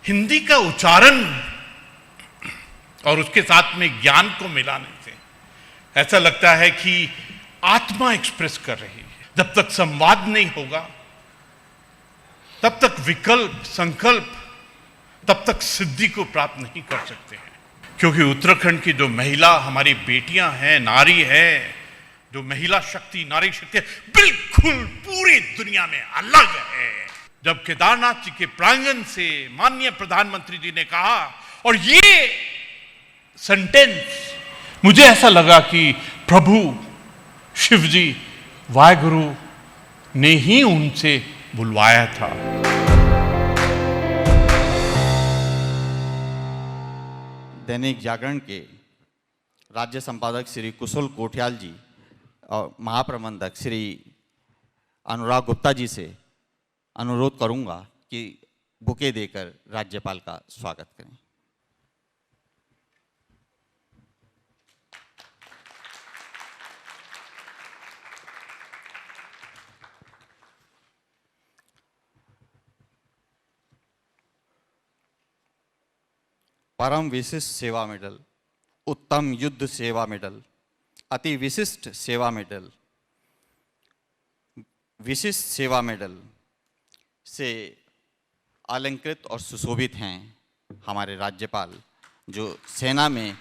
हिंदी का उच्चारण और उसके साथ में ज्ञान को मिलाने से ऐसा लगता है कि आत्मा एक्सप्रेस कर रही है। जब तक संवाद नहीं होगा, तब तक विकल्प संकल्प, तब तक सिद्धि को प्राप्त नहीं कर सकते हैं। क्योंकि उत्तराखंड की जो महिला हमारी बेटियां हैं, नारी है, जो महिला शक्ति, नारी शक्ति बिल्कुल पूरी दुनिया में अलग है। जब केदारनाथ जी के प्रांगण से माननीय प्रधानमंत्री जी ने कहा, और ये सेंटेंस मुझे ऐसा लगा कि प्रभु शिव जी वाहेगुरु ने ही उनसे बुलवाया था। दैनिक जागरण के राज्य संपादक श्री कुशल कोठियाल जी और महाप्रबंधक श्री अनुराग गुप्ता जी से अनुरोध करूंगा कि बुके देकर राज्यपाल का स्वागत करें। परम विशिष्ट सेवा मेडल, उत्तम युद्ध सेवा मेडल, अति विशिष्ट सेवा मेडल, विशिष्ट सेवा मेडल से अलंकृत और सुशोभित हैं हमारे राज्यपाल, जो सेना में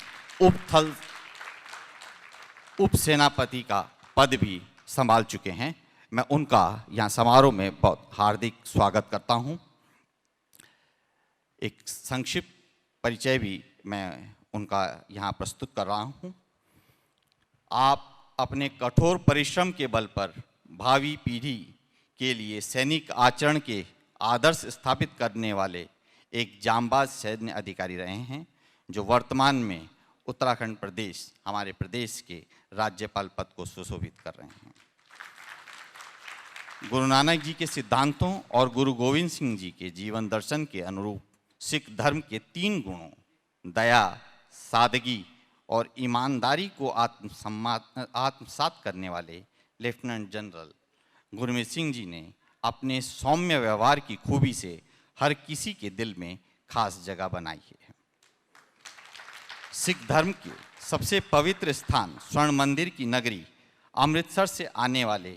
उप सेनापति का पद भी संभाल चुके हैं। मैं उनका यहाँ समारोह में बहुत हार्दिक स्वागत करता हूँ। एक संक्षिप्त परिचय भी मैं उनका यहाँ प्रस्तुत कर रहा हूँ। आप अपने कठोर परिश्रम के बल पर भावी पीढ़ी के लिए सैनिक आचरण के आदर्श स्थापित करने वाले एक जांबाज सैन्य अधिकारी रहे हैं, जो वर्तमान में उत्तराखंड प्रदेश, हमारे प्रदेश के राज्यपाल पद को सुशोभित कर रहे हैं। गुरु नानक जी के सिद्धांतों और गुरु गोविंद सिंह जी के जीवन दर्शन के अनुरूप सिख धर्म के 3 गुणों दया, सादगी और ईमानदारी को आत्मसात करने वाले लेफ्टिनेंट जनरल गुरमीत सिंह जी ने अपने सौम्य व्यवहार की खूबी से हर किसी के दिल में खास जगह बनाई है। सिख धर्म के सबसे पवित्र स्थान स्वर्ण मंदिर की नगरी अमृतसर से आने वाले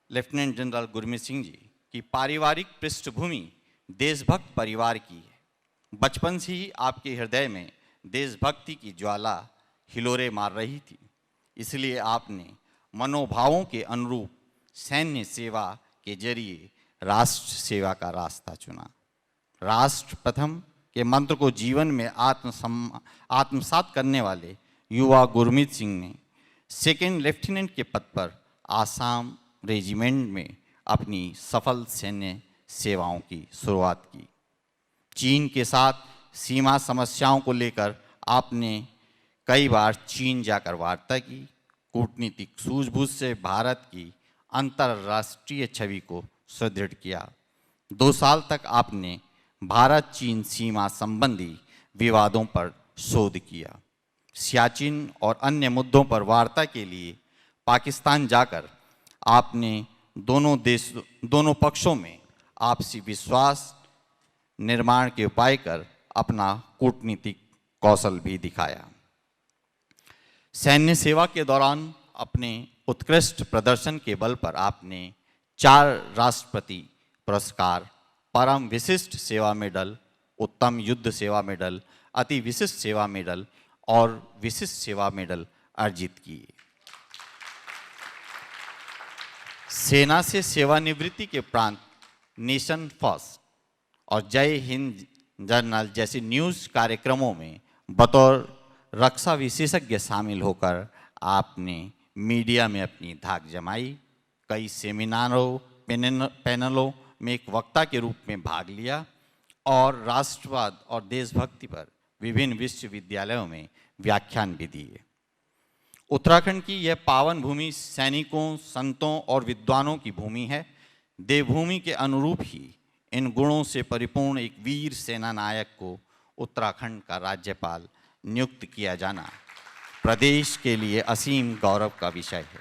लेफ्टिनेंट जनरल गुरमीत सिंह जी की पारिवारिक पृष्ठभूमि देशभक्त परिवार की है। बचपन से ही आपके हृदय में देशभक्ति की ज्वाला हिलोरे मार रही थी, इसलिए आपने मनोभावों के अनुरूप सैन्य सेवा के जरिए राष्ट्र सेवा का रास्ता चुना। राष्ट्र प्रथम के मंत्र को जीवन में आत्मसात करने वाले युवा गुरमीत सिंह ने 2nd लेफ्टिनेंट के पद पर आसाम रेजिमेंट में अपनी सफल सैन्य सेवाओं की शुरुआत की। चीन के साथ सीमा समस्याओं को लेकर आपने कई बार चीन जाकर वार्ता की। कूटनीतिक सूझबूझ से भारत की अंतर्राष्ट्रीय छवि को सुदृढ़ किया। 2 साल तक आपने भारत चीन सीमा संबंधी विवादों पर शोध किया। सियाचिन और अन्य मुद्दों पर वार्ता के लिए पाकिस्तान जाकर आपने दोनों पक्षों में आपसी विश्वास निर्माण के उपाय कर अपना कूटनीतिक कौशल भी दिखाया। सैन्य सेवा के दौरान अपने उत्कृष्ट प्रदर्शन के बल पर आपने 4 राष्ट्रपति पुरस्कार, परम विशिष्ट सेवा मेडल, उत्तम युद्ध सेवा मेडल, अति विशिष्ट सेवा मेडल और विशिष्ट सेवा मेडल अर्जित किए। सेना से सेवानिवृत्ति के उपरांत नेशन फर्स्ट और जय हिंद जर्नल जैसे न्यूज़ कार्यक्रमों में बतौर रक्षा विशेषज्ञ शामिल होकर आपने मीडिया में अपनी धाक जमाई। कई सेमिनारों, पैनलों में एक वक्ता के रूप में भाग लिया और राष्ट्रवाद और देशभक्ति पर विभिन्न विश्वविद्यालयों में व्याख्यान भी दिए। उत्तराखंड की यह पावन भूमि सैनिकों, संतों और विद्वानों की भूमि है। देवभूमि के अनुरूप ही इन गुणों से परिपूर्ण एक वीर सेना नायक को उत्तराखंड का राज्यपाल नियुक्त किया जाना प्रदेश के लिए असीम गौरव का विषय है।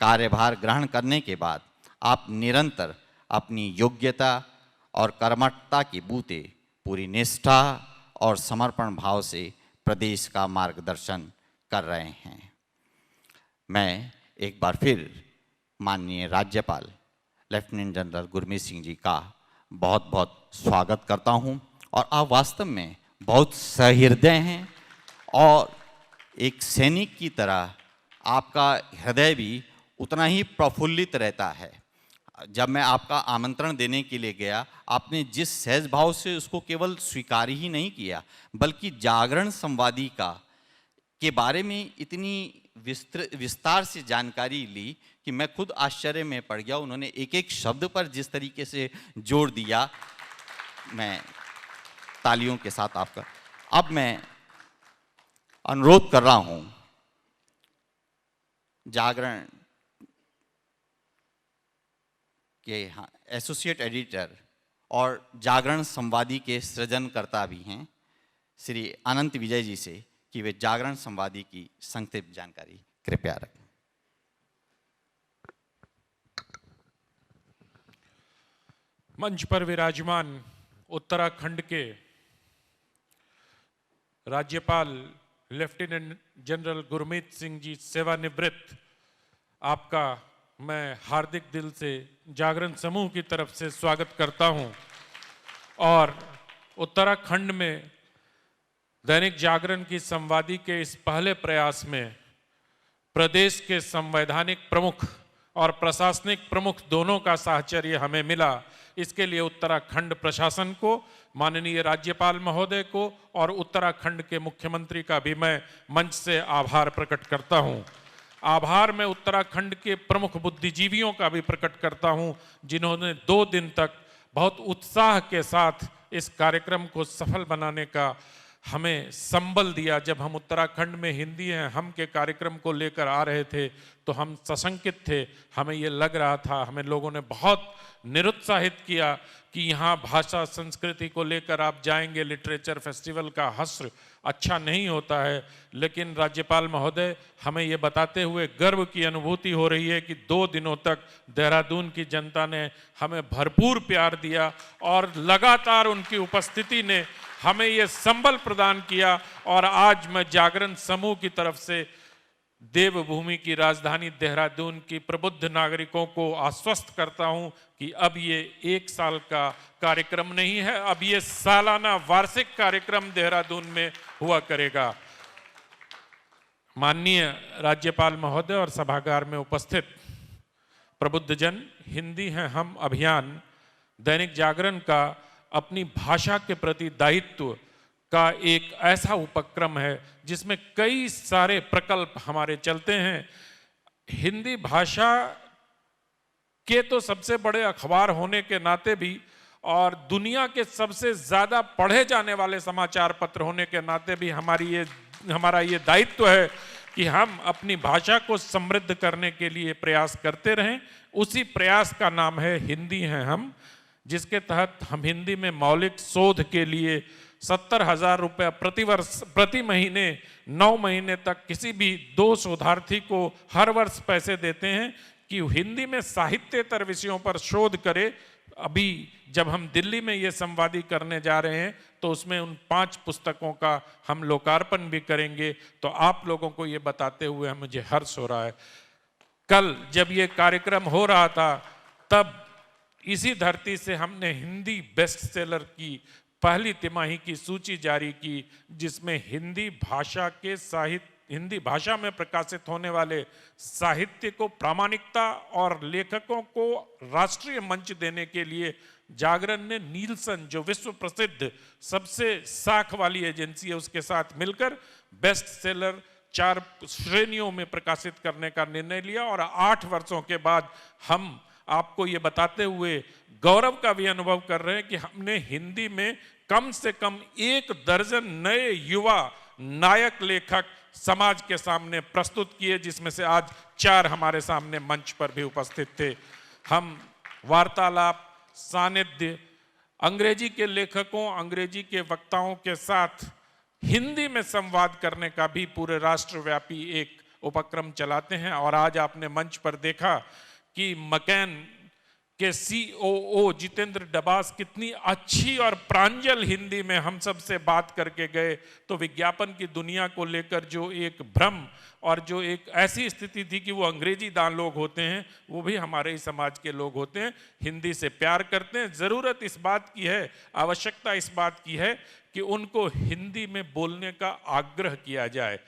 कार्यभार ग्रहण करने के बाद आप निरंतर अपनी योग्यता और कर्मठता की बूते पूरी निष्ठा और समर्पण भाव से प्रदेश का मार्गदर्शन कर रहे हैं। मैं एक बार फिर माननीय राज्यपाल लेफ्टिनेंट जनरल गुरमीत सिंह जी का बहुत बहुत स्वागत करता हूं। और आप वास्तव में बहुत सहृदय हैं और एक सैनिक की तरह आपका हृदय भी उतना ही प्रफुल्लित रहता है। जब मैं आपका आमंत्रण देने के लिए गया, आपने जिस सहज भाव से उसको केवल स्वीकार ही नहीं किया, बल्कि जागरण संवादी के बारे में इतनी विस्तार से जानकारी ली कि मैं खुद आश्चर्य में पड़ गया। उन्होंने एक एक शब्द पर जिस तरीके से जोर दिया, मैं तालियों के साथ आपका। अब मैं अनुरोध कर रहा हूं जागरण के एसोसिएट एडिटर और जागरण संवादी के सृजनकर्ता भी हैं श्री अनंत विजय जी से कि वे जागरण संवादी की संक्षिप्त जानकारी कृपया रखें। मंच पर विराजमान उत्तराखंड के राज्यपाल लेफ्टिनेंट जनरल गुरमीत सिंह जी सेवानिवृत्त, आपका मैं हार्दिक दिल से जागरण समूह की तरफ से स्वागत करता हूं। और उत्तराखंड में दैनिक जागरण की संवादी के इस पहले प्रयास में प्रदेश के संवैधानिक प्रमुख और प्रशासनिक प्रमुख दोनों का साहचर्य हमें मिला। इसके लिए उत्तराखंड प्रशासन को, माननीय राज्यपाल महोदय को और उत्तराखंड के मुख्यमंत्री का भी मैं मंच से आभार प्रकट करता हूं। आभार मैं उत्तराखंड के प्रमुख बुद्धिजीवियों का भी प्रकट करता हूं, जिन्होंने 2 दिन तक बहुत उत्साह के साथ इस कार्यक्रम को सफल बनाने का हमें संबल दिया। जब हम उत्तराखंड में हिंदी हैं हम के कार्यक्रम को लेकर आ रहे थे तो हम सशंकित थे, हमें ये लग रहा था, हमें लोगों ने बहुत निरुत्साहित किया कि यहाँ भाषा संस्कृति को लेकर आप जाएंगे, लिटरेचर फेस्टिवल का हश्र अच्छा नहीं होता है। लेकिन राज्यपाल महोदय, हमें ये बताते हुए गर्व की अनुभूति हो रही है कि 2 दिनों तक देहरादून की जनता ने हमें भरपूर प्यार दिया और लगातार उनकी उपस्थिति ने हमें ये संबल प्रदान किया। और आज मैं जागरण समूह की तरफ से देवभूमि की राजधानी देहरादून की प्रबुद्ध नागरिकों को आश्वस्त करता हूं कि अब ये 1 साल का कार्यक्रम नहीं है, अब ये सालाना वार्षिक कार्यक्रम देहरादून में हुआ करेगा। माननीय राज्यपाल महोदय और सभागार में उपस्थित प्रबुद्धजन, हिंदी हैं हम अभियान दैनिक जागरण का अपनी भाषा के प्रति दायित्व का एक ऐसा उपक्रम है जिसमें कई सारे प्रकल्प हमारे चलते हैं। हिंदी भाषा के तो सबसे बड़े अखबार होने के नाते भी और दुनिया के सबसे ज्यादा पढ़े जाने वाले समाचार पत्र होने के नाते भी हमारा ये दायित्व है कि हम अपनी भाषा को समृद्ध करने के लिए प्रयास करते रहें। उसी प्रयास का नाम है हिंदी हैं हम, जिसके तहत हम हिंदी में मौलिक शोध के लिए 70,000 रुपये प्रति महीने 9 महीने तक किसी भी 2 शोधार्थी को हर वर्ष पैसे देते हैं कि हिंदी में साहित्येतर विषयों पर शोध करे। अभी जब हम दिल्ली में ये संवादी करने जा रहे हैं तो उसमें उन 5 पुस्तकों का हम लोकार्पण भी करेंगे। तो आप लोगों को ये बताते हुए मुझे हर्ष हो रहा है। कल जब ये कार्यक्रम हो रहा था तब इसी धरती से हमने हिंदी बेस्ट सेलर की पहली तिमाही की सूची जारी की, जिसमें हिंदी भाषा में प्रकाशित होने वाले साहित्य को प्रामाणिकता और लेखकों को राष्ट्रीय मंच देने के लिए जागरण ने नीलसन, जो विश्व प्रसिद्ध सबसे साख वाली एजेंसी है, उसके साथ मिलकर बेस्ट सेलर 4 श्रेणियों में प्रकाशित करने का निर्णय लिया। और 8 वर्षों के बाद हम आपको ये बताते हुए गौरव का भी अनुभव कर रहे हैं कि हमने हिंदी में कम से कम 1 दर्जन नए युवा नायक लेखक समाज के सामने प्रस्तुत किए, जिसमें से आज 4 हमारे सामने मंच पर भी उपस्थित थे। हम वार्तालाप, सानिध्य, अंग्रेजी के लेखकों, अंग्रेजी के वक्ताओं के साथ हिंदी में संवाद करने का भी पूरे राष्ट्रव्यापी एक उपक्रम चलाते हैं। और आज आपने मंच पर देखा कि मकैन कि COO जितेंद्र डबास कितनी अच्छी और प्रांजल हिंदी में हम सब से बात करके गए, तो विज्ञापन की दुनिया को लेकर जो एक भ्रम और जो एक ऐसी स्थिति थी कि वो अंग्रेजी दान लोग होते हैं, वो भी हमारे ही समाज के लोग होते हैं, हिंदी से प्यार करते हैं। ज़रूरत इस बात की है, आवश्यकता इस बात की है कि उनको हिंदी में बोलने का आग्रह किया जाए।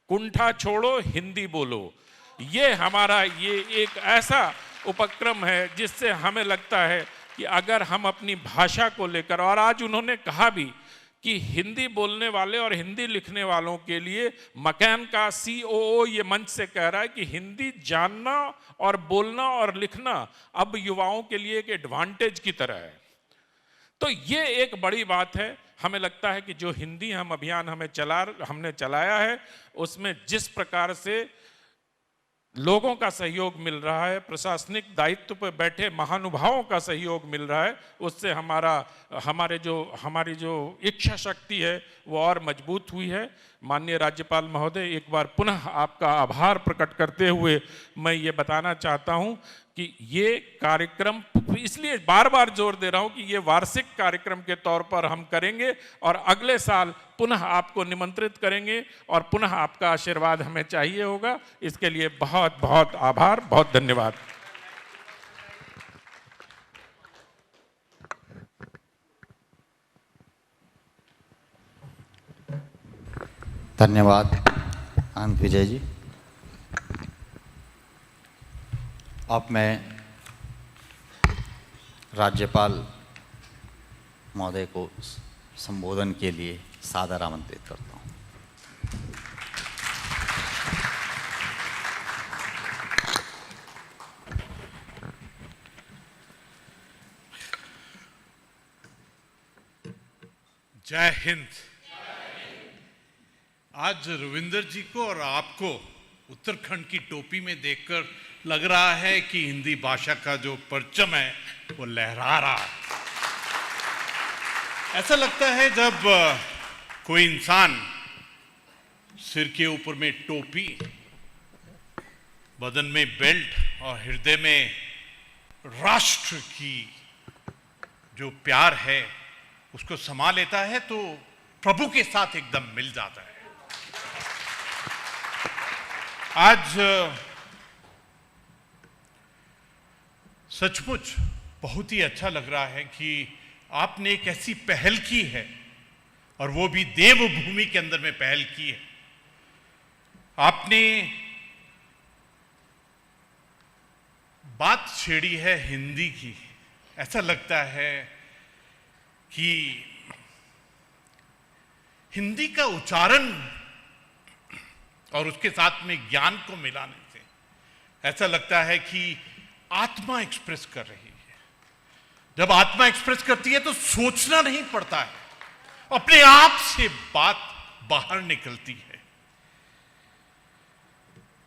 कुंठा छोड़ो, हिंदी बोलो। ये हमारा ये एक ऐसा उपक्रम है जिससे हमें लगता है कि अगर हम अपनी भाषा को लेकर, और आज उन्होंने कहा भी कि हिंदी बोलने वाले और हिंदी लिखने वालों के लिए मकैन का COO ये मंच से कह रहा है कि हिंदी जानना और बोलना और लिखना अब युवाओं के लिए एक एडवांटेज की तरह है। तो ये एक बड़ी बात है। हमें लगता है कि जो हिंदी हम अभियान हमने चलाया है, उसमें जिस प्रकार से लोगों का सहयोग मिल रहा है, प्रशासनिक दायित्व पर बैठे महानुभावों का सहयोग मिल रहा है, उससे हमारी जो इच्छा शक्ति है वो और मजबूत हुई है। माननीय राज्यपाल महोदय, एक बार पुनः आपका आभार प्रकट करते हुए मैं ये बताना चाहता हूँ कि ये कार्यक्रम, इसलिए बार बार जोर दे रहा हूँ कि ये वार्षिक कार्यक्रम के तौर पर हम करेंगे और अगले साल पुनः आपको निमंत्रित करेंगे और पुनः आपका आशीर्वाद हमें चाहिए होगा। इसके लिए बहुत बहुत आभार, बहुत धन्यवाद। धन्यवाद आनंद विजय जी। अब मैं राज्यपाल महोदय को संबोधन के लिए सादर आमंत्रित करता हूँ। जय हिंद। आज रविंदर जी को और आपको उत्तराखंड की टोपी में देखकर लग रहा है कि हिंदी भाषा का जो परचम है वो लहरा रहा है। ऐसा लगता है जब कोई इंसान सिर के ऊपर में टोपी, बदन में बेल्ट और हृदय में राष्ट्र की जो प्यार है उसको समा लेता है तो प्रभु के साथ एकदम मिल जाता है। आज सचमुच बहुत ही अच्छा लग रहा है कि आपने एक ऐसी पहल की है और वो भी देवभूमि के अंदर में पहल की है। आपने बात छेड़ी है हिंदी की। ऐसा लगता है कि हिंदी का उच्चारण और उसके साथ में ज्ञान को मिलाने से ऐसा लगता है कि आत्मा एक्सप्रेस कर रही है। जब आत्मा एक्सप्रेस करती है तो सोचना नहीं पड़ता है, अपने आप से बात बाहर निकलती है।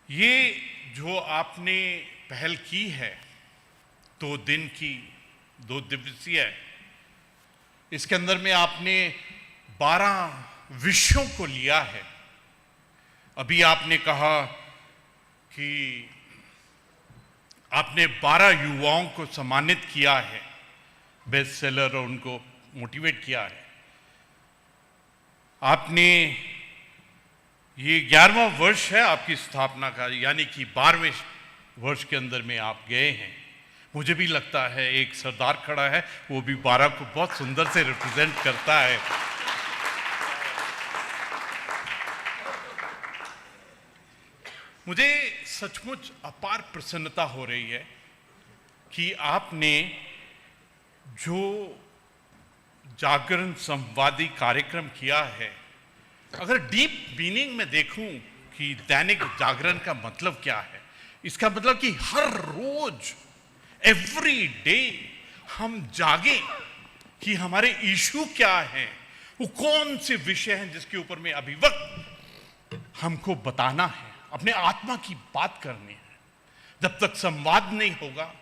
ये जो आपने पहल की है 2 दिन की, 2 दिवसीय, इसके अंदर में आपने 12 विषयों को लिया है। अभी आपने कहा कि आपने 12 युवाओं को सम्मानित किया है, बेस्ट सेलर, और उनको मोटिवेट किया है। आपने ये 11वां वर्ष है आपकी स्थापना का, यानी कि 12वें वर्ष के अंदर में आप गए हैं। मुझे भी लगता है एक सरदार खड़ा है, वो भी 12 को बहुत सुंदर से रिप्रेजेंट करता है। मुझे सचमुच अपार प्रसन्नता हो रही है कि आपने जो जागरण संवादी कार्यक्रम किया है, अगर डीप मीनिंग में देखूं कि दैनिक जागरण का मतलब क्या है, इसका मतलब कि हर रोज, एवरी डे हम जागे कि हमारे इशू क्या है, वो कौन से विषय हैं जिसके ऊपर में अभी वक्त हमको बताना है, अपने आत्मा की बात करनी है। जब तक संवाद नहीं होगा,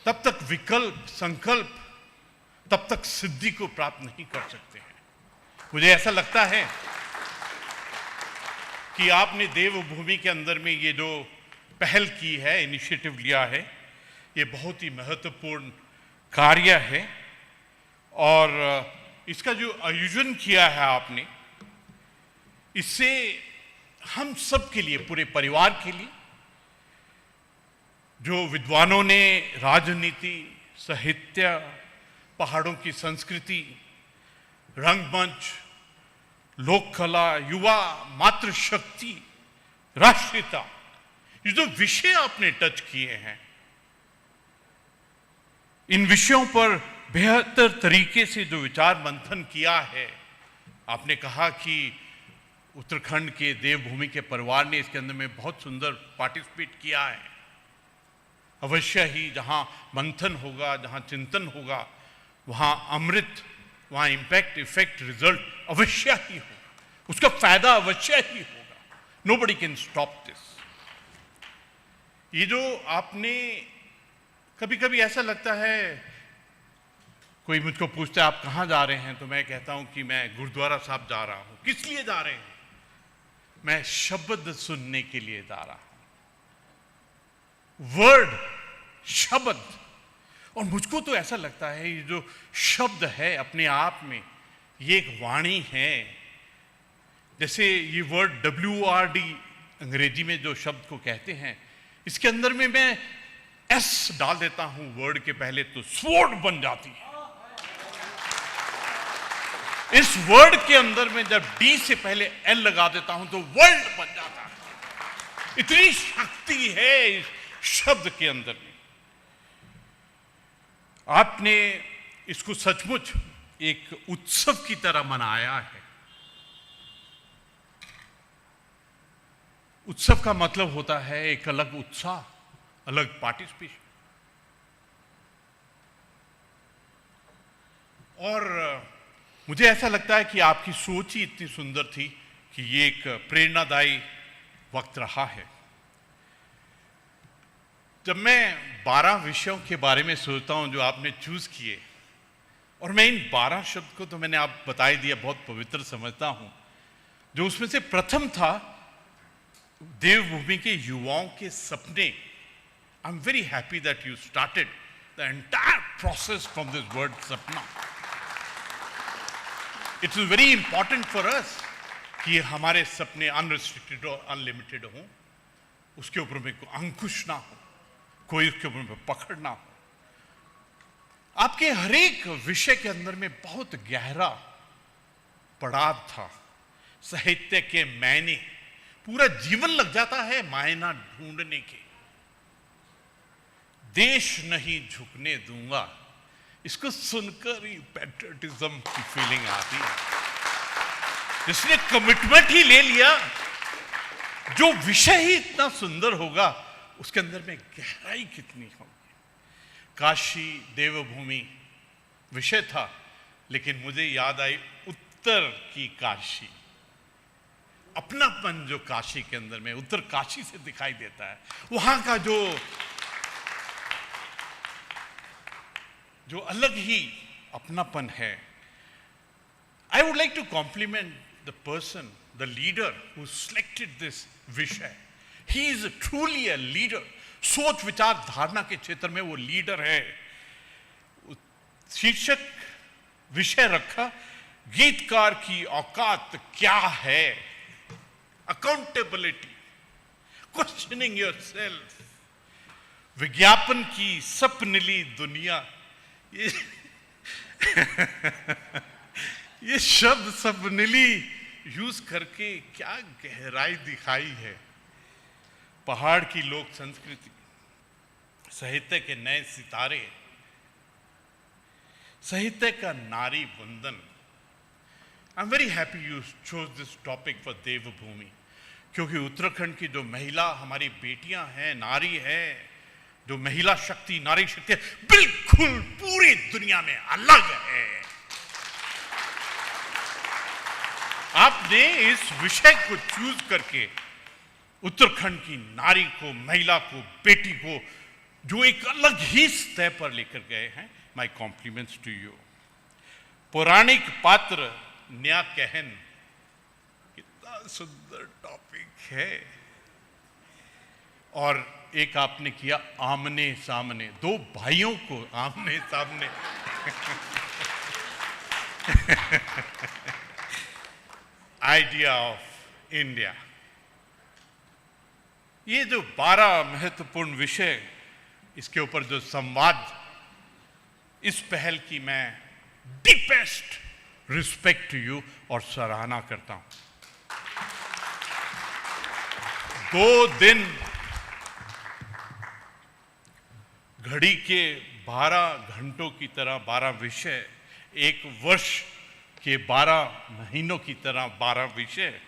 तब तक विकल्प, संकल्प, तब तक सिद्धि को प्राप्त नहीं कर सकते हैं। मुझे ऐसा लगता है कि आपने देवभूमि के अंदर में ये जो पहल की है, इनिशिएटिव लिया है, ये बहुत ही महत्वपूर्ण कार्य है और इसका जो आयोजन किया है आपने, इससे हम सब के लिए, पूरे परिवार के लिए, जो विद्वानों ने राजनीति, साहित्य, पहाड़ों की संस्कृति, रंगमंच, लोक कला, युवा, मातृशक्ति, राष्ट्रीयता, ये जो विषय आपने टच किए हैं, इन विषयों पर बेहतर तरीके से जो विचार मंथन किया है। आपने कहा कि उत्तराखंड के देवभूमि के परिवार ने इसके अंदर में बहुत सुंदर पार्टिसिपेट किया है। अवश्य ही जहां मंथन होगा, जहां चिंतन होगा, वहां अमृत, वहां इंपैक्ट, इफेक्ट, रिजल्ट अवश्य ही होगा, उसका फायदा अवश्य ही होगा। Nobody can stop this. ये जो आपने, कभी कभी ऐसा लगता है, कोई मुझको पूछता है आप कहाँ जा रहे हैं, तो मैं कहता हूं कि मैं गुरुद्वारा साहब जा रहा हूं। किस लिए जा रहे हैं? मैं शब्द सुनने के लिए जा रहा हूं। वर्ड, शब्द। और मुझको तो ऐसा लगता है ये जो शब्द है अपने आप में ये एक वाणी है। जैसे ये वर्ड WORD अंग्रेजी में जो शब्द को कहते हैं, इसके अंदर में मैं S डाल देता हूं वर्ड के पहले, तो स्वॉर्ड बन जाती है। इस वर्ड के अंदर में जब D से पहले L लगा देता हूं तो वर्ल्ड बन जाता है। इतनी शक्ति है इस शब्द के अंदर में। आपने इसको सचमुच एक उत्सव की तरह मनाया है। उत्सव का मतलब होता है एक अलग उत्साह, अलग पार्टिसिपेशन। और मुझे ऐसा लगता है कि आपकी सोच ही इतनी सुंदर थी कि ये एक प्रेरणादायी वक्त रहा है। जब मैं 12 विषयों के बारे में सोचता हूं जो आपने चूज किए, और मैं इन 12 शब्द को तो मैंने आप बता ही दिया, बहुत पवित्र समझता हूं। जो उसमें से प्रथम था देवभूमि के युवाओं के सपने। I am very happy that you started the entire process from this word सपना। It's very important for us कि हमारे सपने अनरिस्ट्रिक्टेड और अनलिमिटेड हों, उसके ऊपर में कोई अंकुश ना हो, कोई उसके ऊपर में पकड़ ना हो। आपके हर एक विषय के अंदर में बहुत गहरा पड़ाव था। साहित्य के मायने, पूरा जीवन लग जाता है मायना ढूंढने के। देश नहीं झुकने दूंगा, इसको सुनकर ही पैट्रियटिज्म की फीलिंग आती है। जिसने कमिटमेंट ही ले लिया, जो विषय ही इतना सुंदर होगा उसके अंदर में गहराई कितनी होगी। काशी देवभूमि विषय था, लेकिन मुझे याद आई उत्तर की काशी। अपनापन जो काशी के अंदर में, उत्तर काशी से दिखाई देता है, वहां का जो अलग ही अपनापन है। I would like to compliment the person, the leader who selected this विषय। He is truly a leader. सोच विचार धारणा के क्षेत्र में वो लीडर है। शीर्षक विषय रखा, गीतकार की औकात क्या है। Accountability, questioning yourself. विज्ञापन की सपनिली दुनिया, ये शब्द सपनिली यूज करके क्या गहराई दिखाई है। पहाड़ की लोक संस्कृति, साहित्य के नए सितारे, साहित्य का नारी वंदन। I am very happy you chose this topic for Devbhoomi, क्योंकि उत्तराखंड की जो महिला हमारी बेटियां हैं, नारी है, जो महिला शक्ति, नारी शक्ति बिल्कुल पूरी दुनिया में अलग है। आपने इस विषय को चूज करके उत्तराखंड की नारी को, महिला को, बेटी को जो एक अलग ही स्तर पर लेकर गए हैं, माय कॉम्प्लीमेंट्स टू यू। पौराणिक पात्र न्या कहन, कितना सुंदर टॉपिक है। और एक आपने किया आमने सामने, दो भाइयों को आमने सामने। आइडिया ऑफ इंडिया, ये जो 12 महत्वपूर्ण विषय, इसके ऊपर जो संवाद, इस पहल की मैं डीपेस्ट रिस्पेक्ट टू यू और सराहना करता हूं। 2 दिन घड़ी के 12 घंटों की तरह 12 विषय, एक वर्ष के 12 महीनों की तरह 12 विषय,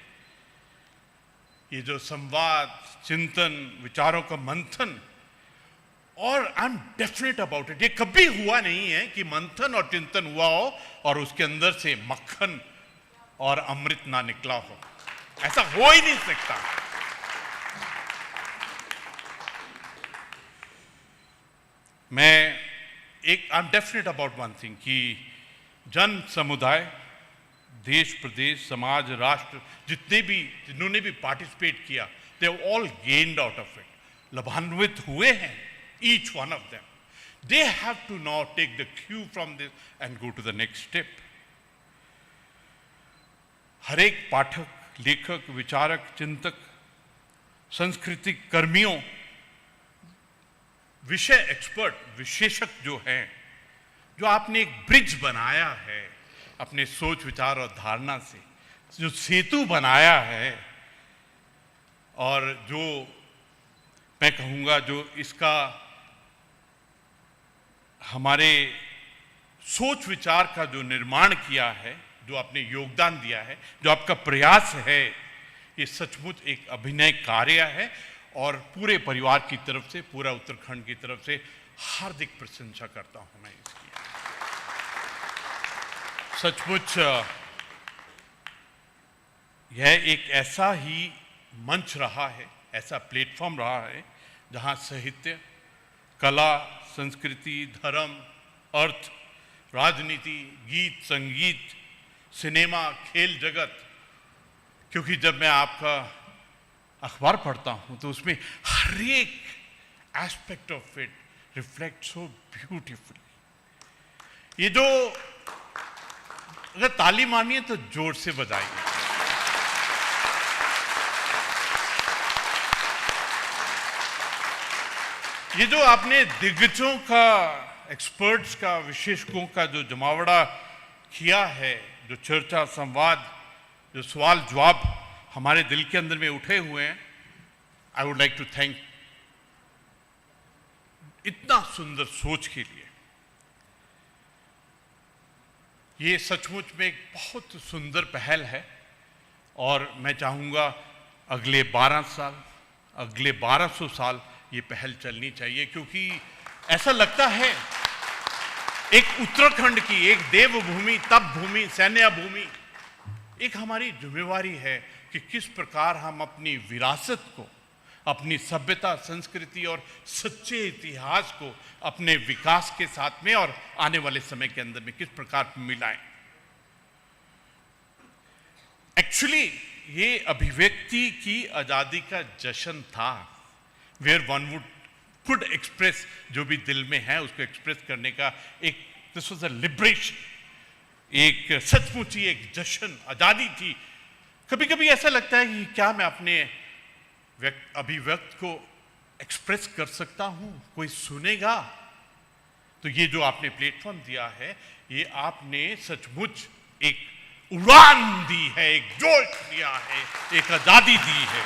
ये जो संवाद, चिंतन, विचारों का मंथन, और I am definite about it, ये कभी हुआ नहीं है कि मंथन और चिंतन हुआ हो और उसके अंदर से मक्खन और अमृत ना निकला हो। ऐसा हो ही नहीं सकता। मैं I am definite about one thing कि जन समुदाय, देश, प्रदेश, समाज, राष्ट्र, जिन्होंने भी पार्टिसिपेट किया, they have all gained out of it, लाभान्वित हुए हैं, each one of them. They have to now take the cue from this and go to the next step. हर एक पाठक, लेखक, विचारक, चिंतक, सांस्कृतिक कर्मियों, विषय एक्सपर्ट, विशेषज्ञ जो हैं, जो आपने एक ब्रिज बनाया है अपने सोच, विचार और धारणा से, जो सेतु बनाया है, और जो मैं कहूँगा जो इसका हमारे सोच विचार का जो निर्माण किया है, जो आपने योगदान दिया है, जो आपका प्रयास है, ये सचमुच एक अभिनय कार्य है, और पूरे परिवार की तरफ से, पूरा उत्तराखंड की तरफ से हार्दिक प्रशंसा करता हूं मैं इसकी। सचमुच यह एक ऐसा ही मंच रहा है, ऐसा प्लेटफॉर्म रहा है, जहां साहित्य, कला, संस्कृति, धर्म, अर्थ, राजनीति, गीत, संगीत, सिनेमा, खेल जगत, क्योंकि जब मैं आपका अखबार पढ़ता हूं तो उसमें हर एक aspect of it reflect so beautifully. ये जो, अगर ताली मारनी है तो जोर से बजाइए। ये जो आपने दिग्गजों का, एक्सपर्ट्स का, विशेषज्ञों का जो जमावड़ा किया है, जो चर्चा, संवाद, जो सवाल जवाब हमारे दिल के अंदर में उठे हुए हैं, I would like to thank इतना सुंदर सोच के लिए। ये सचमुच में एक बहुत सुंदर पहल है, और मैं चाहूँगा अगले 12 साल, अगले 1200 साल ये पहल चलनी चाहिए, क्योंकि ऐसा लगता है एक उत्तराखंड की, एक देवभूमि, तपभूमि, सैन्य भूमि, एक हमारी जिम्मेवारी है कि किस प्रकार हम अपनी विरासत को, अपनी सभ्यता, संस्कृति और सच्चे इतिहास को अपने विकास के साथ में और आने वाले समय के अंदर में किस प्रकार मिलाएं। एक्चुअली ये अभिव्यक्ति की आजादी का जश्न था, वेयर वन कुड एक्सप्रेस जो भी दिल में है उसको एक्सप्रेस करने का एक, दिस वाज अ लिबरेशन, एक सचमुच ही एक जश्न, आजादी थी। कभी कभी ऐसा लगता है कि क्या मैं अपने अभिव्यक्त को एक्सप्रेस कर सकता हूं, कोई सुनेगा? तो ये जो आपने प्लेटफॉर्म दिया है, ये आपने सचमुच एक उड़ान दी है, एक जोश दिया है, एक आजादी दी है।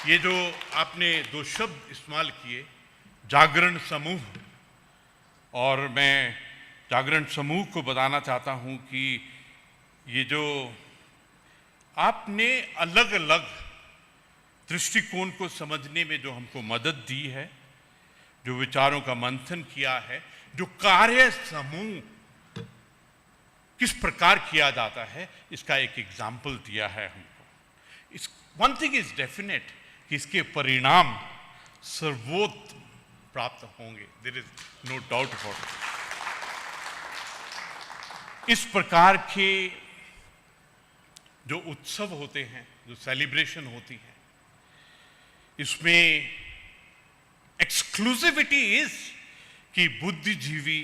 ये जो आपने 2 शब्द इस्तेमाल किए, जागरण समूह, और मैं जागरण समूह को बताना चाहता हूं कि ये जो आपने अलग अलग दृष्टिकोण को समझने में जो हमको मदद दी है, जो विचारों का मंथन किया है, जो कार्य समूह किस प्रकार किया जाता है, इसका एक एग्जाम्पल दिया है हमको। इस वन थिंग इज डेफिनेट कि इसके परिणाम सर्वोत्तम प्राप्त होंगे, there is no doubt about it. इस प्रकार के जो उत्सव होते हैं, जो सेलिब्रेशन होती है, इसमें एक्सक्लूसिविटी इज कि बुद्धिजीवी,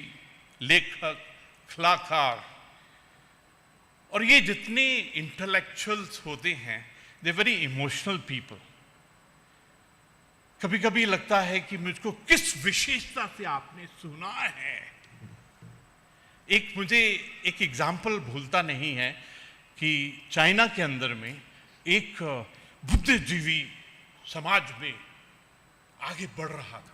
लेखक, कलाकार और ये जितने इंटेलेक्चुअल्स होते हैं, दे वेरी इमोशनल पीपल। कभी कभी लगता है कि मुझको किस विशेषता से आपने सुना है। मुझे एक एग्जाम्पल भूलता नहीं है कि चाइना के अंदर में एक बुद्धिजीवी समाज में आगे बढ़ रहा था,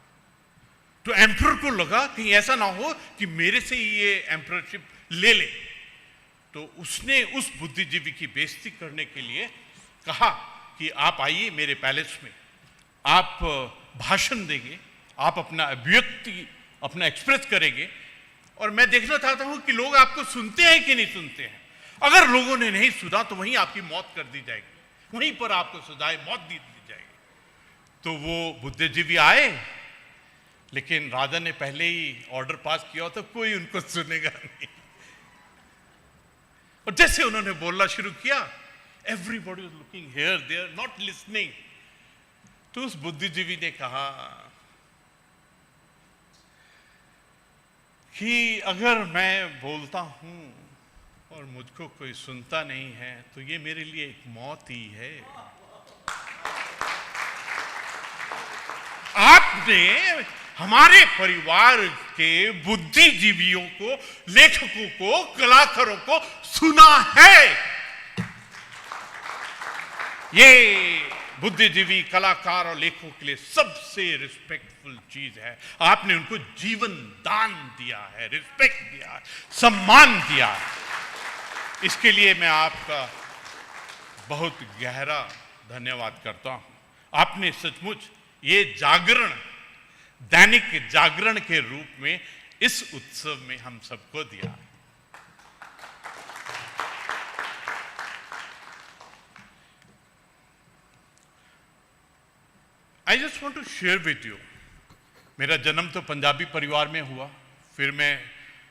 तो एम्परर को लगा कि ऐसा ना हो कि मेरे से ही ये एम्पररशिप ले ले, तो उसने उस बुद्धिजीवी की बेइज्जती करने के लिए कहा कि आप आइए मेरे पैलेस में, आप भाषण देंगे, आप अपना अभिव्यक्ति अपना एक्सप्रेस करेंगे और मैं देखना चाहता हूं कि लोग आपको सुनते हैं कि नहीं सुनते हैं। अगर लोगों ने नहीं सुना तो वहीं आपकी मौत कर दी जाएगी, वहीं पर आपको सजाए मौत दी जाएगी। तो वो बुद्धिजीवी आए, लेकिन राजा ने पहले ही ऑर्डर पास किया तो कोई उनको सुनेगा नहीं। और जैसे उन्होंने बोलना शुरू किया, everybody was looking here there, not listening. तो उस बुद्धिजीवी ने कहा कि अगर मैं बोलता हूं और मुझको कोई सुनता नहीं है तो ये मेरे लिए एक मौत ही है। आपने हमारे परिवार के बुद्धिजीवियों को, लेखकों को, कलाकारों को सुना है। ये बुद्धिजीवी, कलाकार और लेखकों के लिए सबसे रिस्पेक्टफुल चीज है। आपने उनको जीवन दान दिया है, रिस्पेक्ट दिया है, सम्मान दिया है। इसके लिए मैं आपका बहुत गहरा धन्यवाद करता हूं। आपने सचमुच ये जागरण, दैनिक जागरण के रूप में इस उत्सव में हम सबको दिया है। I just want to share with you, मेरा जन्म तो पंजाबी परिवार में हुआ, फिर मैं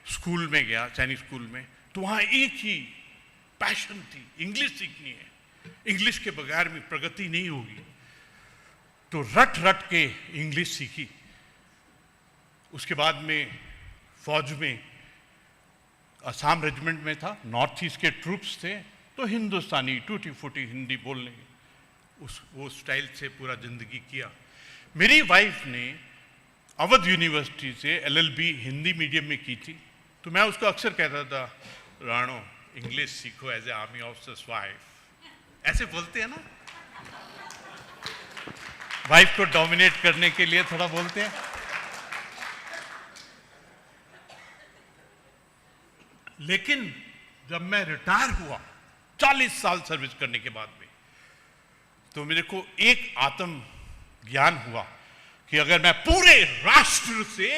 स्कूल में गया, सैनिक स्कूल में, तो वहां एक ही पैशन थी, इंग्लिश सीखनी है, इंग्लिश के बगैर में प्रगति नहीं होगी। तो रट रट के इंग्लिश सीखी। उसके बाद में फौज में असम रेजिमेंट में था, नॉर्थ ईस्ट के ट्रूप्स थे, तो हिंदुस्तानी टूटी फूटी हिंदी बोलने वो स्टाइल से पूरा जिंदगी किया। मेरी वाइफ ने अवध यूनिवर्सिटी से LLB हिंदी मीडियम में की थी, तो मैं उसको अक्सर कहता था, राणो इंग्लिश सीखो as a army officer's wife. ऐसे बोलते हैं ना, वाइफ को डोमिनेट करने के लिए थोड़ा बोलते हैं। लेकिन जब मैं रिटायर हुआ 40 साल सर्विस करने के बाद में, तो मेरे को एक आत्म ज्ञान हुआ कि अगर मैं पूरे राष्ट्र से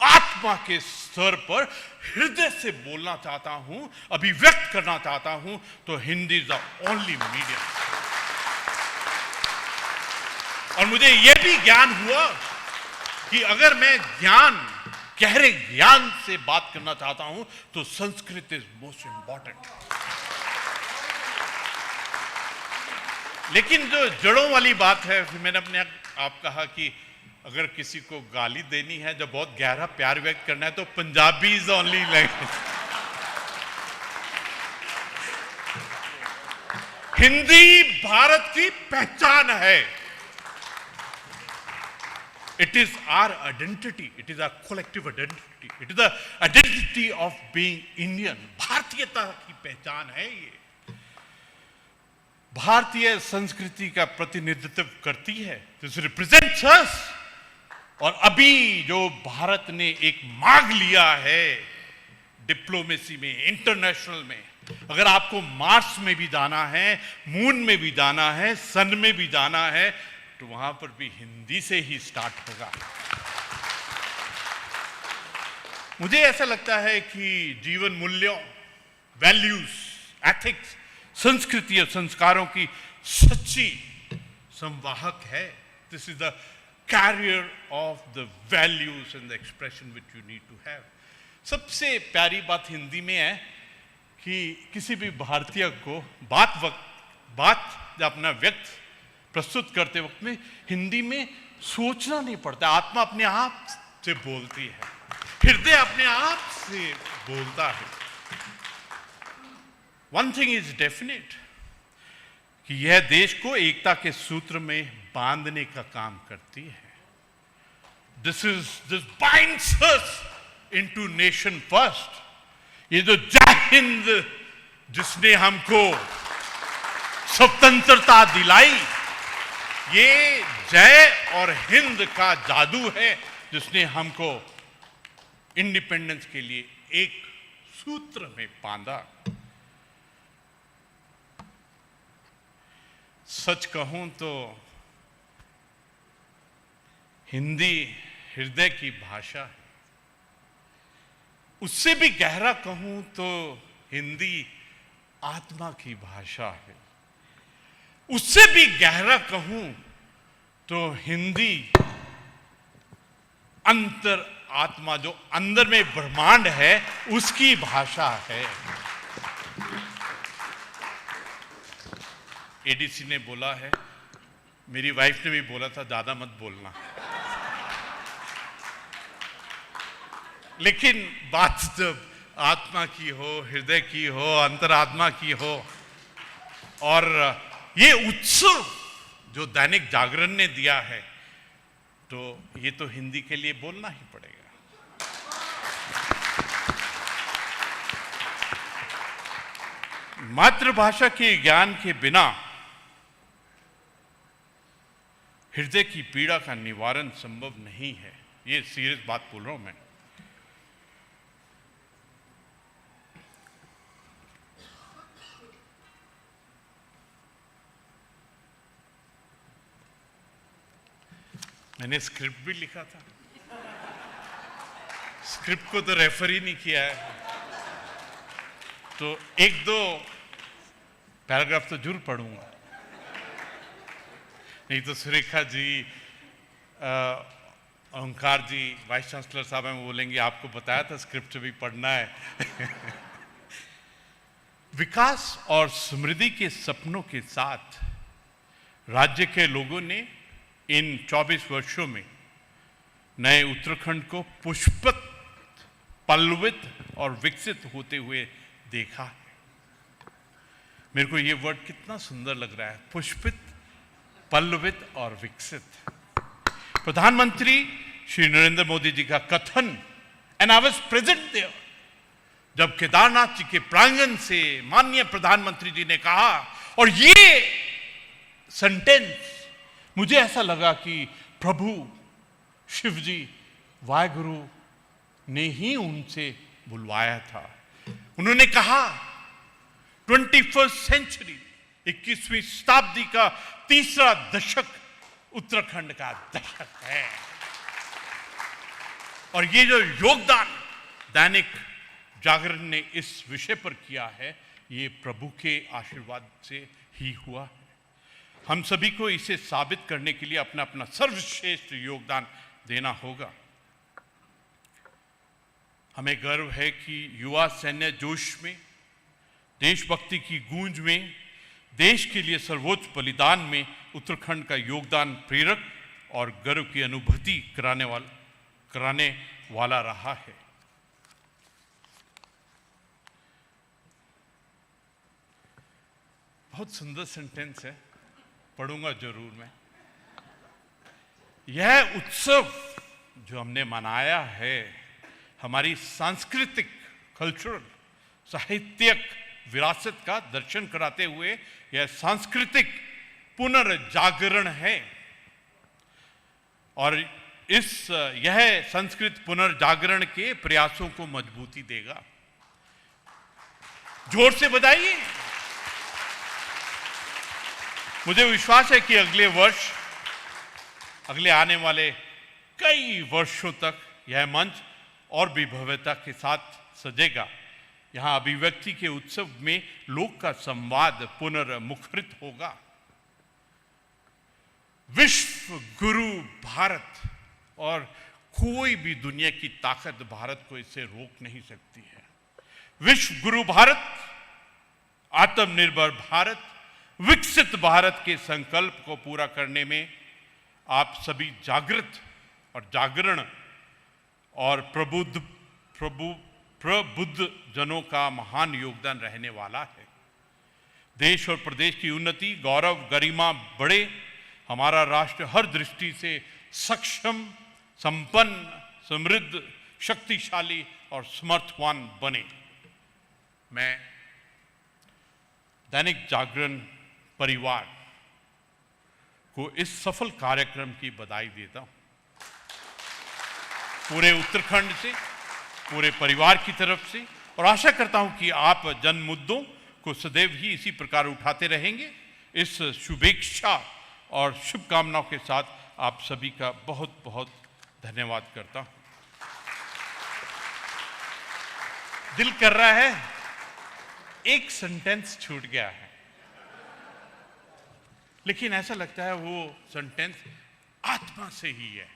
आत्मा के स्तर पर हृदय से बोलना चाहता हूं, अभिव्यक्त करना चाहता हूं, तो Hindi is the only medium. और मुझे यह भी ज्ञान हुआ कि अगर मैं गहरे ज्ञान से बात करना चाहता हूं तो संस्कृत इज मोस्ट इंपॉर्टेंट। लेकिन जो जड़ों वाली बात है, फिर मैंने अपने आप कहा कि अगर किसी को गाली देनी है, जब बहुत गहरा प्यार व्यक्त करना है, तो Punjabi is only language. Hindi Bharat की पहचान है। It is our identity. It is our collective identity. It is the identity of being Indian. भारतीयता की पहचान है ये। भारतीय संस्कृति का प्रतिनिधित्व करती है। This represents us. और अभी जो भारत ने एक मांग लिया है डिप्लोमेसी में, इंटरनेशनल में, अगर आपको मार्स में भी जाना है, मून में भी जाना है, सन में भी जाना है, तो वहां पर भी हिंदी से ही स्टार्ट होगा। मुझे ऐसा लगता है कि जीवन मूल्यों, वैल्यूज, एथिक्स, संस्कृति और संस्कारों की सच्ची संवाहक है। This is the carrier of the values and the expression which you need to have. सबसे प्यारी बात हिंदी में है कि किसी भी भारतीय को बात जब अपना व्यक्त प्रस्तुत करते वक्त में हिंदी में सोचना नहीं पड़ता, आत्मा अपने आप से बोलती है, हृदय अपने आप से बोलता है। वन थिंग इज डेफिनेट कि यह देश को एकता के सूत्र में बांधने का काम करती है। This binds us into nation first. ये जो जय हिंद जिसने हमको स्वतंत्रता दिलाई, ये जय और हिंद का जादू है जिसने हमको इंडिपेंडेंस के लिए एक सूत्र में बांधा। सच कहूं तो हिंदी हृदय की भाषा है, उससे भी गहरा कहूं तो हिंदी आत्मा की भाषा है, उससे भी गहरा कहूं तो हिंदी अंतर आत्मा, जो अंदर में ब्रह्मांड है, उसकी भाषा है। एडीसी ने बोला है, मेरी वाइफ ने भी बोला था, ज्यादा मत बोलना, लेकिन बात जब आत्मा की हो, हृदय की हो, अंतरात्मा की हो, और ये उत्सव जो दैनिक जागरण ने दिया है, तो ये तो हिंदी के लिए बोलना ही पड़ेगा। मातृभाषा के ज्ञान के बिना हृदय की पीड़ा का निवारण संभव नहीं है। ये सीरियस बात बोल रहा हूं मैं। मैंने स्क्रिप्ट भी लिखा था, स्क्रिप्ट को तो रेफर ही नहीं किया है, तो एक दो पैराग्राफ तो जरूर पढ़ूंगा, नहीं तो सुरेखा जी, ओंकार जी, वाइस चांसलर साहब हैं, बोलेंगे आपको बताया था स्क्रिप्ट भी पढ़ना है। विकास और समृद्धि के सपनों के साथ राज्य के लोगों ने इन 24 वर्षों में नए उत्तराखंड को पुष्पित, पल्लवित और विकसित होते हुए देखा है। मेरे को ये वर्ड कितना सुंदर लग रहा है, पुष्पित, पल्लवित और विकसित। प्रधानमंत्री श्री नरेंद्र मोदी जी का कथन, and I was present there, जब केदारनाथ जी के प्रांगण से माननीय प्रधानमंत्री जी ने कहा, और ये सेंटेंस मुझे ऐसा लगा कि प्रभु शिव जी, वाहेगुरु ने ही उनसे बुलवाया था। उन्होंने कहा 21st सेंचुरी, 21वीं शताब्दी का तीसरा दशक उत्तराखंड का दशक है, और ये जो योगदान दैनिक जागरण ने इस विषय पर किया है, ये प्रभु के आशीर्वाद से ही हुआ है। हम सभी को इसे साबित करने के लिए अपना अपना सर्वश्रेष्ठ योगदान देना होगा। हमें गर्व है कि युवा सैन्य जोश में, देशभक्ति की गूंज में, देश के लिए सर्वोच्च बलिदान में उत्तराखंड का योगदान प्रेरक और गर्व की अनुभूति कराने वाला रहा है। बहुत सुंदर सेंटेंस है, पढ़ूंगा जरूर मैं। यह उत्सव जो हमने मनाया है, हमारी सांस्कृतिक, कल्चरल, साहित्यिक विरासत का दर्शन कराते हुए यह सांस्कृतिक पुनर्जागरण है, और यह संस्कृत पुनर्जागरण के प्रयासों को मजबूती देगा। जोर से बधाई। मुझे विश्वास है कि अगले वर्ष, अगले आने वाले कई वर्षों तक यह मंच और भी भव्यता के साथ सजेगा। यहां अभिव्यक्ति के उत्सव में लोक का संवाद पुनर्मुखरित होगा। विश्व गुरु भारत, और कोई भी दुनिया की ताकत भारत को इससे रोक नहीं सकती है। विश्व गुरु भारत, आत्मनिर्भर भारत, विकसित भारत के संकल्प को पूरा करने में आप सभी जागृत और जागरण और प्रबुद्ध जनों का महान योगदान रहने वाला है। देश और प्रदेश की उन्नति, गौरव, गरिमा बढ़े, हमारा राष्ट्र हर दृष्टि से सक्षम, संपन्न, समृद्ध, शक्तिशाली और समर्थवान बने। मैं दैनिक जागरण परिवार को इस सफल कार्यक्रम की बधाई देता हूं। पूरे उत्तराखंड से, पूरे परिवार की तरफ से, और आशा करता हूं कि आप जन मुद्दों को सदैव ही इसी प्रकार उठाते रहेंगे। इस शुभेच्छा और शुभकामनाओं के साथ आप सभी का बहुत बहुत धन्यवाद करता हूं। दिल कर रहा है, एक सेंटेंस छूट गया है, लेकिन ऐसा लगता है वो सेंटेंस आत्मा से ही है।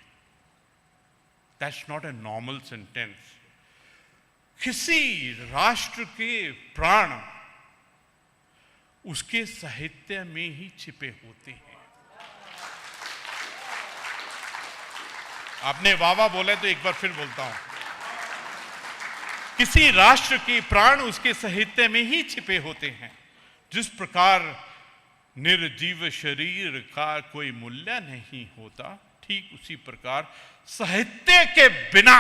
That's not a normal sentence. किसी राष्ट्र के प्राण उसके साहित्य में ही छिपे होते हैं। आपने वाह वाह बोला तो एक बार फिर बोलता हूं, किसी राष्ट्र के प्राण उसके साहित्य में ही छिपे होते हैं। जिस प्रकार निर्जीव शरीर का कोई मूल्य नहीं होता, ठीक उसी प्रकार साहित्य के बिना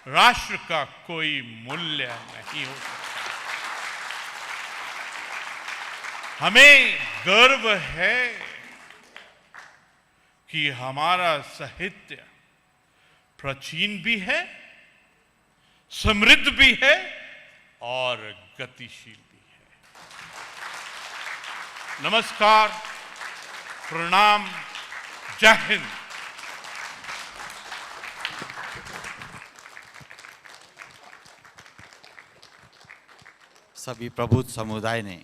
राष्ट्र का कोई मूल्य नहीं हो सकता। हमें गर्व है कि हमारा साहित्य प्राचीन भी है, समृद्ध भी है और गतिशील भी है। नमस्कार, प्रणाम, जय हिंद। सभी प्रबुद्ध समुदाय ने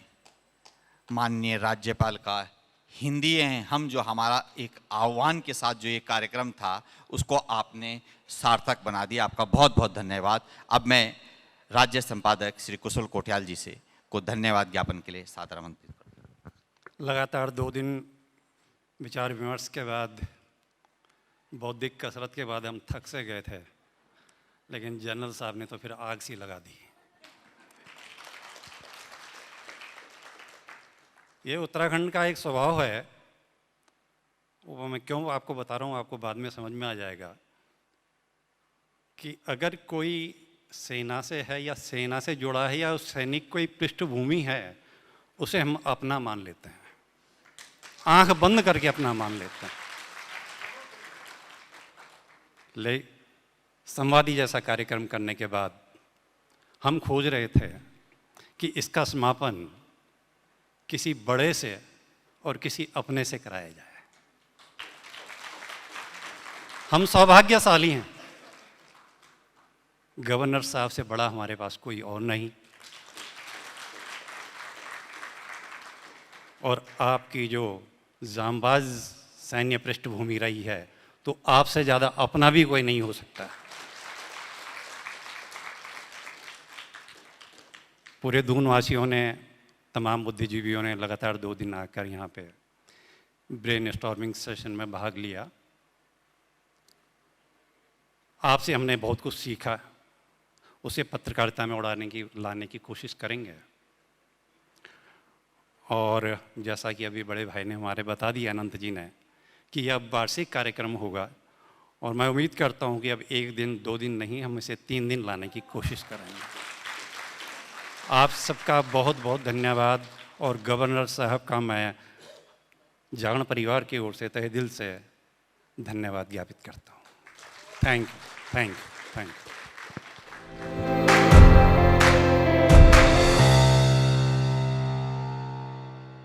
माननीय राज्यपाल का हिंदी हैं हम, जो हमारा एक आह्वान के साथ जो ये कार्यक्रम था उसको आपने सार्थक बना दिया। आपका बहुत बहुत धन्यवाद। अब मैं राज्य संपादक श्री कुशल कोठियाल जी से को धन्यवाद ज्ञापन के लिए सादर आमंत्रित करता हूं। लगातार 2 दिन विचार विमर्श के बाद, बौद्धिक कसरत के बाद हम थक से गए थे, लेकिन जनरल साहब ने तो फिर आग सी लगा दी। ये उत्तराखंड का एक स्वभाव है, वो मैं क्यों आपको बता रहा हूँ, आपको बाद में समझ में आ जाएगा कि अगर कोई सेना से है या सेना से जुड़ा है या उस सैनिक कोई पृष्ठभूमि है, उसे हम अपना मान लेते हैं, आंख बंद करके अपना मान लेते हैं। ले संवादी जैसा कार्यक्रम करने के बाद हम खोज रहे थे कि इसका समापन किसी बड़े से और किसी अपने से कराया जाए। हम सौभाग्यशाली हैं, गवर्नर साहब से बड़ा हमारे पास कोई और नहीं, और आपकी जो जांबाज सैन्य पृष्ठभूमि रही है, तो आपसे ज़्यादा अपना भी कोई नहीं हो सकता। पूरे दूनवासियों ने, तमाम बुद्धिजीवियों ने लगातार 2 दिन आकर यहाँ पे ब्रेन स्टॉर्मिंग सेशन में भाग लिया। आपसे हमने बहुत कुछ सीखा, उसे पत्रकारिता में लाने की कोशिश करेंगे। और जैसा कि अभी बड़े भाई ने हमारे बता दिया, अनंत जी ने, कि यह वार्षिक कार्यक्रम होगा, और मैं उम्मीद करता हूँ कि अब 1 दिन 2 दिन नहीं, हम इसे 3 दिन लाने की कोशिश करेंगे। आप सबका बहुत बहुत धन्यवाद, और गवर्नर साहब का मैं जागरण परिवार की ओर से तहे दिल से धन्यवाद ज्ञापित करता हूँ। Thank you, thank you, thank you.